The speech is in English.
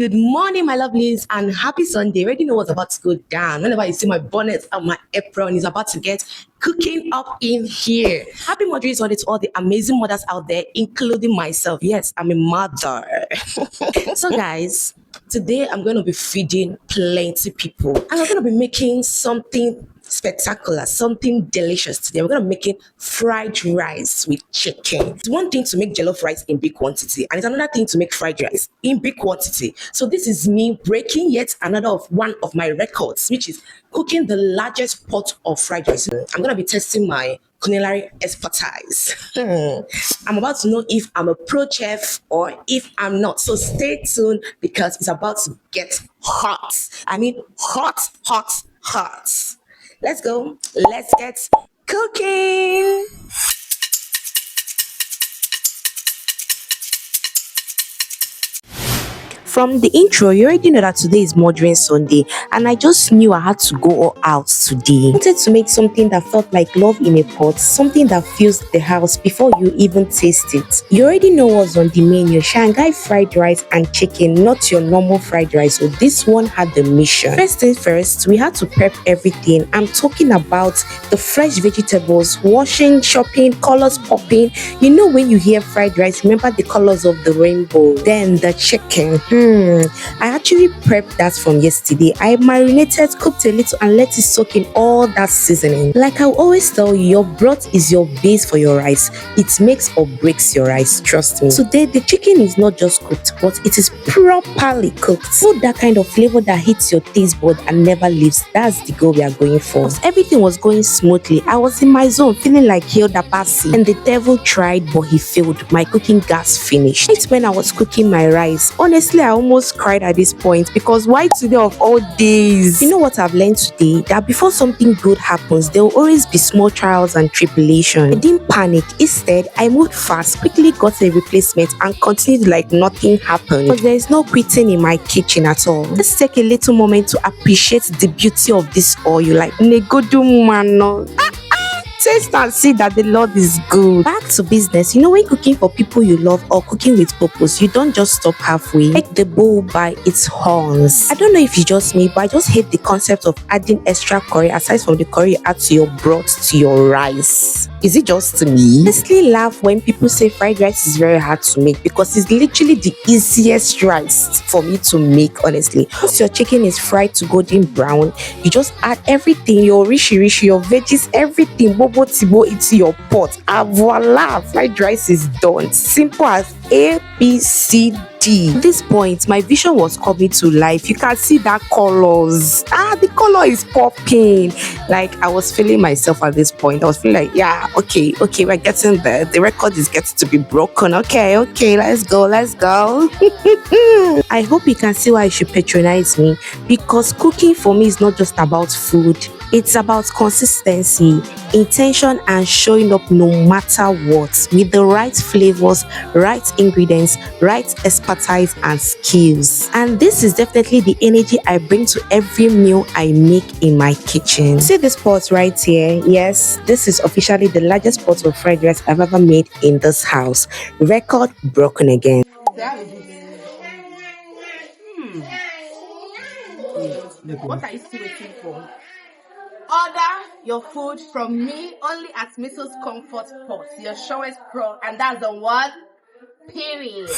Good morning, my lovelies, and happy Sunday. Already know what's about to go down. Whenever you see my bonnet and my apron is about to get cooking up in here. Happy Mother's Sunday to all the amazing mothers out there, including myself. Yes, I'm a mother. So, guys, today I'm going to be feeding plenty people, and we're going to be making something spectacular, something delicious today. We're going to be making fried rice with chicken. It's one thing to make jollof rice in big quantity, and it's another thing to make fried rice in big quantity. So this is me breaking yet another of one of my records, which is cooking the largest pot of fried rice. I'm going to be testing my culinary expertise. I'm about to know if I'm a pro chef or if I'm not. So stay tuned because it's about to get hot. I mean, hot, hot, hot. Let's go. Let's get cooking. From the intro, you already know that today is Modern Sunday, and I just knew I had to go all out today. I wanted to make something that felt like love in a pot, something that fills the house before you even taste it. You already know what's on the menu: Shanghai fried rice and chicken, not your normal fried rice. So this one had the mission. First things first, we had to prep everything. I'm talking about the fresh vegetables, washing, chopping, colors popping. You know, when you hear fried rice, remember the colors of the rainbow. Then the chicken. I actually prepped that from yesterday. I marinated, cooked a little, and let it soak in all that seasoning. Like I always tell you, your broth is your base for your rice. It makes or breaks your rice, trust me. Today, the chicken is not just cooked, but it is properly cooked. Put that kind of flavor that hits your taste bud and never leaves. That's the goal we are going for. Because everything was going smoothly, I was in my zone, feeling like Hilda Passy. And the devil tried, but he failed. My cooking gas finished. Right when I was cooking my rice, honestly, I almost cried at this point because why today of all days? You know what I've learned today? That before something good happens, there will always be small trials and tribulations. I didn't panic. Instead, I moved fast, quickly got a replacement, and continued like nothing happened. But there is no quitting in my kitchen at all. Let's take a little moment to appreciate the beauty of this oil. Like Negodu Mano. Taste and see that the Lord is good. Back to business. You know, when cooking for people you love or cooking with purpose, you don't just stop halfway. Take the bull by its horns. I don't know if it's just me, but I just hate the concept of adding extra curry aside from the curry you add to your broth to your rice. Is it just to me? I honestly laugh when people say fried rice is very hard to make because it's literally the easiest rice for me to make, honestly. Once your chicken is fried to golden brown, you just add everything, your rishi, your veggies, everything, bobo tibo into your pot. And voila, fried rice is done. Simple as ABCD. At this point, my vision was coming to life. You can see that colors. The color is popping. Like, I was feeling myself at this point. I was feeling like, yeah, okay, we're getting there. The record is getting to be broken. Okay, let's go. I hope you can see why you should patronize me, because cooking for me is not just about food. It's about consistency, intention, and showing up no matter what, with the right flavors, right ingredients, right expertise and skills. And this is definitely the energy I bring to every meal I make in my kitchen. See this pot right here? Yes, this is officially the largest pot of fried rice I've ever made in this house. Record broken again. What are you still waiting for? Order your food from me only at Mrs. Comfort Pot, your surest pro, and that's the word, period.